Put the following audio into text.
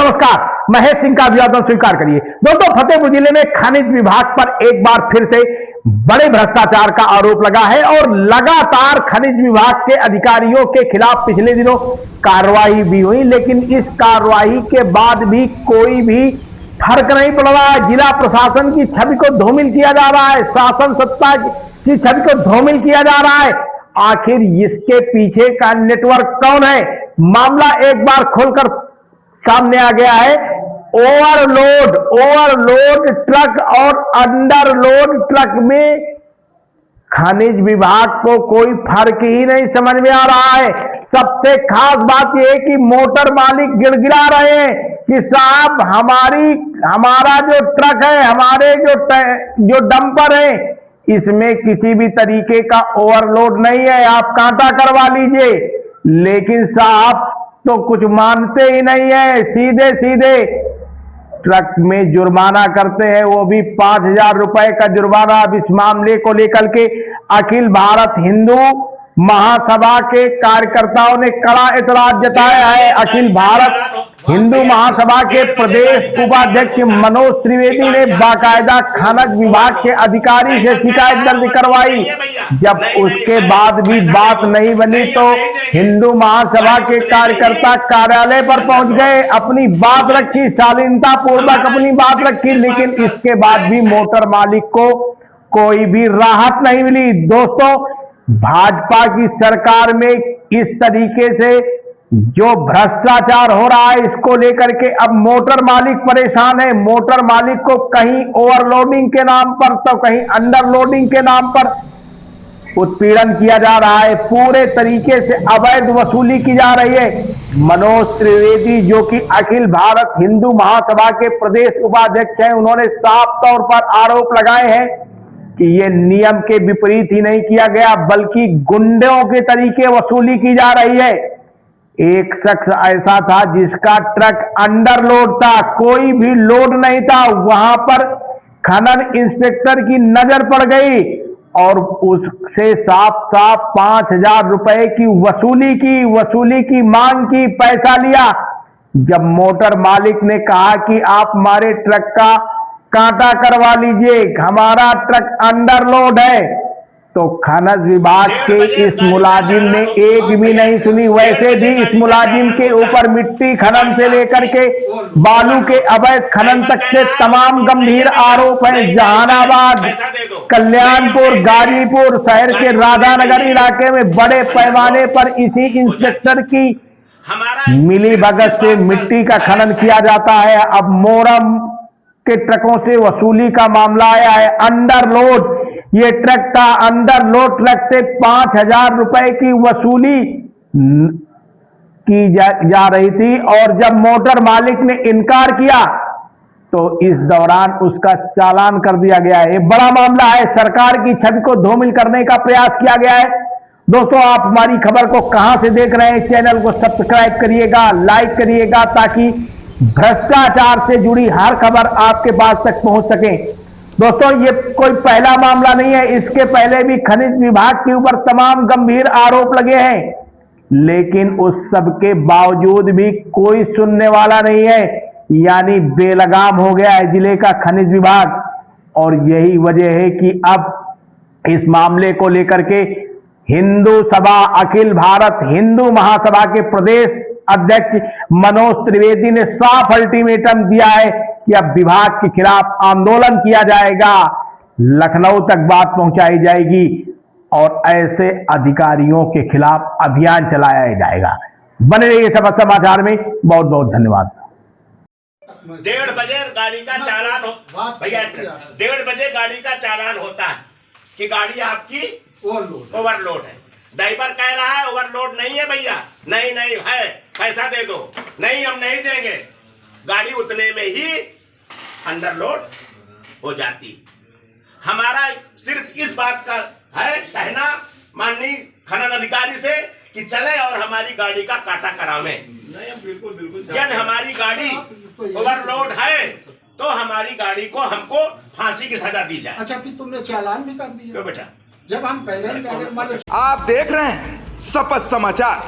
नमस्कार, महेश सिंह का अभिवादन स्वीकार करिए। दोस्तों, फतेहपुर जिले में खनिज विभाग पर एक बार फिर से बड़े भ्रष्टाचार का आरोप लगा है और लगातार खनिज विभाग के अधिकारियों के खिलाफ पिछले दिनों कार्रवाई भी हुई, लेकिन इस कार्रवाई के बाद भी कोई भी फर्क नहीं पड़ रहा है। जिला प्रशासन की छवि को धूमिल किया जा रहा है, शासन सत्ता की छवि को धूमिल किया जा रहा है। आखिर इसके पीछे का नेटवर्क कौन है? मामला एक बार खोलकर सामने आ गया है। ओवरलोड ट्रक और अंडरलोड ट्रक में खनिज विभाग को कोई फर्क ही नहीं समझ में आ रहा है। सबसे खास बात यह है कि मोटर मालिक गिड़गिड़ा रहे हैं कि साहब हमारा जो ट्रक है, हमारे जो डंपर है, इसमें किसी भी तरीके का ओवरलोड नहीं है, आप कांटा करवा लीजिए। लेकिन साहब तो कुछ मानते ही नहीं है, सीधे सीधे ट्रक में जुर्माना करते हैं, वो भी 5,000 रुपए का जुर्माना। अब इस मामले को लेकर के अखिल भारत हिंदू महासभा के कार्यकर्ताओं ने कड़ा एतराज जताया है। अखिल भारत हिंदू महासभा के प्रदेश उपाध्यक्ष मनोज त्रिवेदी ने बाकायदा खनिज विभाग के अधिकारी से शिकायत दर्ज करवाई। जब उसके बाद भी बात नहीं बनी तो हिंदू महासभा के कार्यकर्ता कार्यालय पर पहुंच गए, अपनी बात रखी, शालीनता पूर्वक अपनी बात रखी, लेकिन इसके बाद भी मोटर मालिक को कोई भी राहत नहीं मिली। दोस्तों, भाजपा की सरकार में इस तरीके से जो भ्रष्टाचार हो रहा है, इसको लेकर के अब मोटर मालिक परेशान है। मोटर मालिक को कहीं ओवरलोडिंग के नाम पर तो कहीं अंडरलोडिंग के नाम पर उत्पीड़न किया जा रहा है, पूरे तरीके से अवैध वसूली की जा रही है। मनोज त्रिवेदी, जो कि अखिल भारत हिंदू महासभा के प्रदेश उपाध्यक्ष हैं, उन्होंने साफ तौर पर आरोप लगाए हैं कि ये नियम के विपरीत ही नहीं किया गया, बल्कि गुंडों के तरीके वसूली की जा रही है। एक शख्स ऐसा था जिसका ट्रक अंडरलोड था, कोई भी लोड नहीं था, वहां पर खनन इंस्पेक्टर की नजर पड़ गई और उससे साफ 5,000 रुपए की वसूली की मांग की, पैसा लिया। जब मोटर मालिक ने कहा कि आप हमारे ट्रक का कांटा करवा लीजिए, हमारा ट्रक अंडरलोड है, तो खनिज विभाग के इस मुलाजिम ने एक भी नहीं सुनी। वैसे भी इस मुलाजिम के ऊपर मिट्टी खनन से लेकर के बालू के अवैध खनन तक के तमाम गंभीर आरोप हैं। जहानाबाद, कल्याणपुर, गाजीपुर शहर के राधानगर इलाके में बड़े पैमाने पर इसी इंस्पेक्टर की मिलीभगत से मिट्टी का खनन किया जाता है। अब मोरम के ट्रकों से वसूली का मामला आया है। अंडरलोड ये ट्रक था, अंडरलोड ट्रक से 5,000 रुपए की वसूली की जा रही थी और जब मोटर मालिक ने इनकार किया तो इस दौरान उसका चालान कर दिया गया है। ये बड़ा मामला है, सरकार की छवि को धूमिल करने का प्रयास किया गया है। दोस्तों, आप हमारी खबर को कहां से देख रहे हैं? चैनल को सब्सक्राइब करिएगा, लाइक करिएगा, ताकि भ्रष्टाचार से जुड़ी हर खबर आपके पास तक पहुंच सके। दोस्तों, ये कोई पहला मामला नहीं है, इसके पहले भी खनिज विभाग के ऊपर तमाम गंभीर आरोप लगे हैं, लेकिन उस सब के बावजूद भी कोई सुनने वाला नहीं है। यानी बेलगाम हो गया है जिले का खनिज विभाग, और यही वजह है कि अब इस मामले को लेकर के हिंदू सभा, अखिल भारत हिंदू महासभा के प्रदेश अध्यक्ष मनोज त्रिवेदी ने साफ अल्टीमेटम दिया है कि अब विभाग के खिलाफ आंदोलन किया जाएगा, लखनऊ तक बात पहुंचाई जाएगी और ऐसे अधिकारियों के खिलाफ अभियान चलाया जाएगा। बने रहिए सब समाचार में। बहुत बहुत धन्यवाद। 1:30 बजे गाड़ी का चालान हो भैया, 1:30 बजे गाड़ी का चालान होता है कि गाड़ी आपकी ओवरलोड है। ड्राइवर कह रहा है ओवरलोड नहीं है भैया, नहीं है, पैसा दे दो। नहीं, हम नहीं देंगे। गाड़ी उतने में ही अंडरलोड हो जाती। हमारा सिर्फ इस बात का है कहना माननीय खनन अधिकारी से कि चले और हमारी गाड़ी का काटा करावें। बिल्कुल यदि हमारी गाड़ी ओवरलोड है तो हमारी गाड़ी को हमको फांसी की सजा दी जाए। अच्छा, फिर तुमने चालान भी कर दिया? क्यों बेटा? जब हम कह रहे हैं कि अगर मान लो आप देख रहे हैं शपथ समाचार।